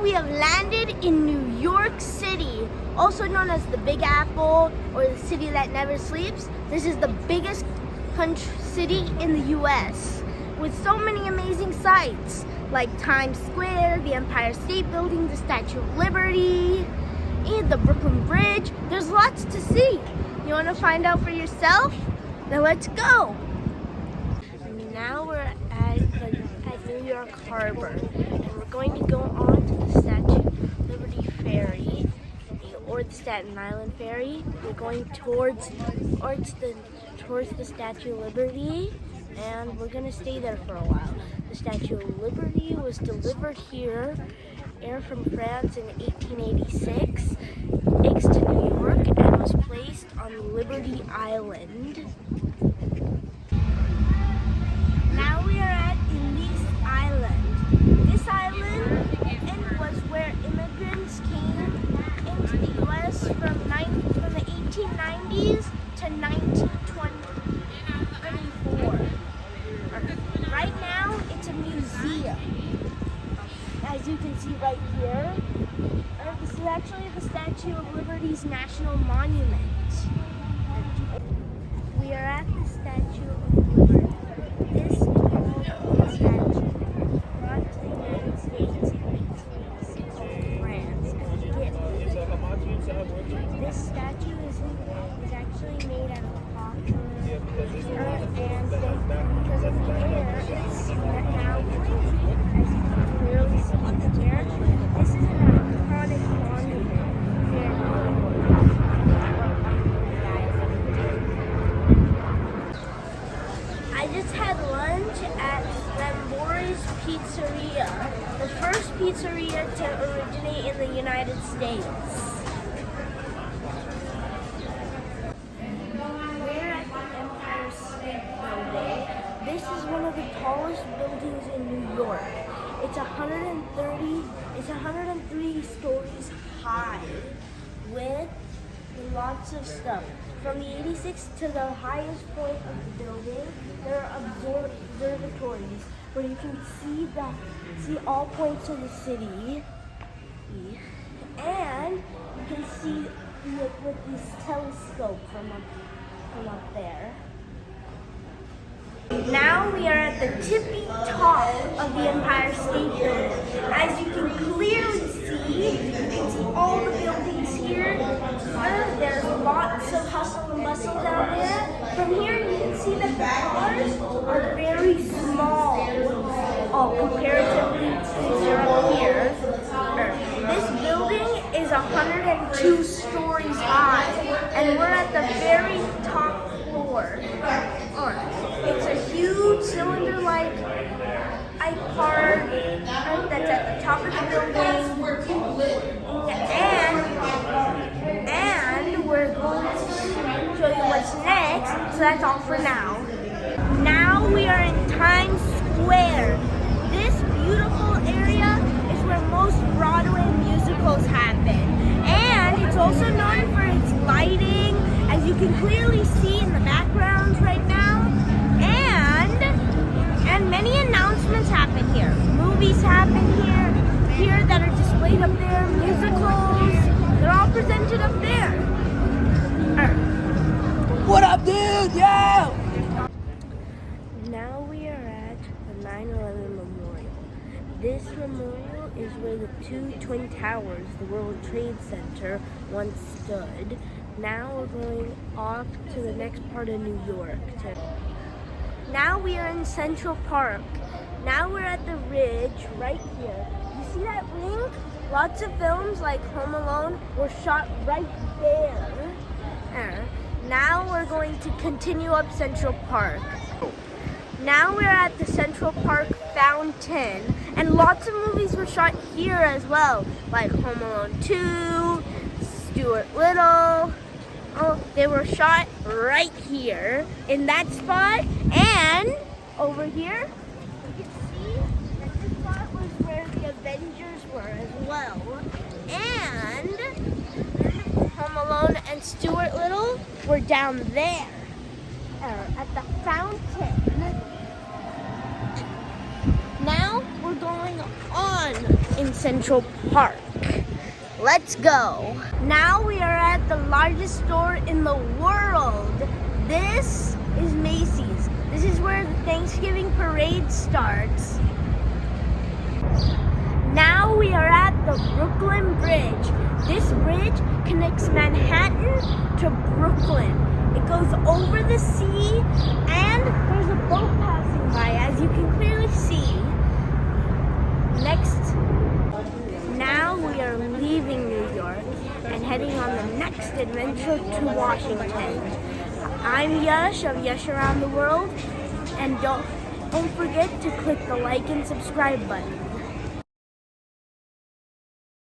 we have landed in New York City, also known as the Big Apple or the city that never sleeps. This is the biggest city in the US with so many amazing sights like Times Square, the Empire State Building, the Statue of Liberty, and the Brooklyn Bridge. There's lots to see. You want to find out for yourself? Then let's go. Now we're at New York Harbor, and we're going to go on to the Statue of Liberty Ferry or the Staten Island Ferry. We're going towards the Statue of Liberty, and we're going to stay there for a while. The Statue of Liberty was delivered here from France in 1886, takes to New York, and was placed on Liberty Island. Now we are at Ellis Island. This island was where immigrants came into the U.S. from the 1890s to 1924. Right now, it's a museum. As you can see right here, this is actually the Statue of Liberty's National Monument. We are at the Statue of Liberty. This beautiful statue brought to the United States in 1886 from France as a gift. This statue is actually made out of copper, and because of the air, it's now crazy. As you can clearly see here, this is an iconic monument. I just had lunch at Lambardi's Pizzeria, the first pizzeria to originate in the United States. We're at the Empire State Building. This is one of the tallest buildings in New York. It's 103 stories high with lots of stuff. From the 86th to the highest point of the building, there are observatories where you can see all points of the city, and you can see with this telescope from up there. Now we are at the tippy top of the Empire State Building. As you can clearly see, you can see all the buildings here. There's lots of hustle and bustle down there. From here you can see that the cars are very small comparatively to up here. This building is 102 stories high, and we're at the very top floor. It's a huge cylinder-like car that's at the top of the building, and we're going to show you what's next, so that's all for now. Now we are in Times Square. This beautiful area is where most Broadway musicals happen, and it's also known for its lighting, as you can clearly see in the background right now. And many announcements happen here. Movies happen here that are displayed up there. Musicals, they're all presented up there. What up, dude? Yo! Now we are at the 9/11 Memorial. This memorial is where the two Twin Towers, the World Trade Center, once stood. Now we're going off to the next part of New York. Now we are in Central Park. Now we're at the Ridge right here. You see that ring? Lots of films like Home Alone were shot right there. Now we're going to continue up Central Park. Now we're at the Central Park Fountain, and lots of movies were shot here as well, like Home Alone 2, Stuart Little. They were shot right here in that spot, and over here you can see that this spot was where the Avengers were as well. And Home Alone and Stuart Little were down there at the fountain. Now we're going on in Central Park. Let's go. Now we are at the largest store in the world. This is Macy's. This is where the Thanksgiving parade starts. Now we are at the Brooklyn Bridge. This bridge connects Manhattan to Brooklyn. It goes over the sea and there's a boat passing by, as you can clearly see. Now we are leaving New York and heading on the next adventure to Washington. I'm Yash of Yash Around the World, and don't forget to click the like and subscribe button.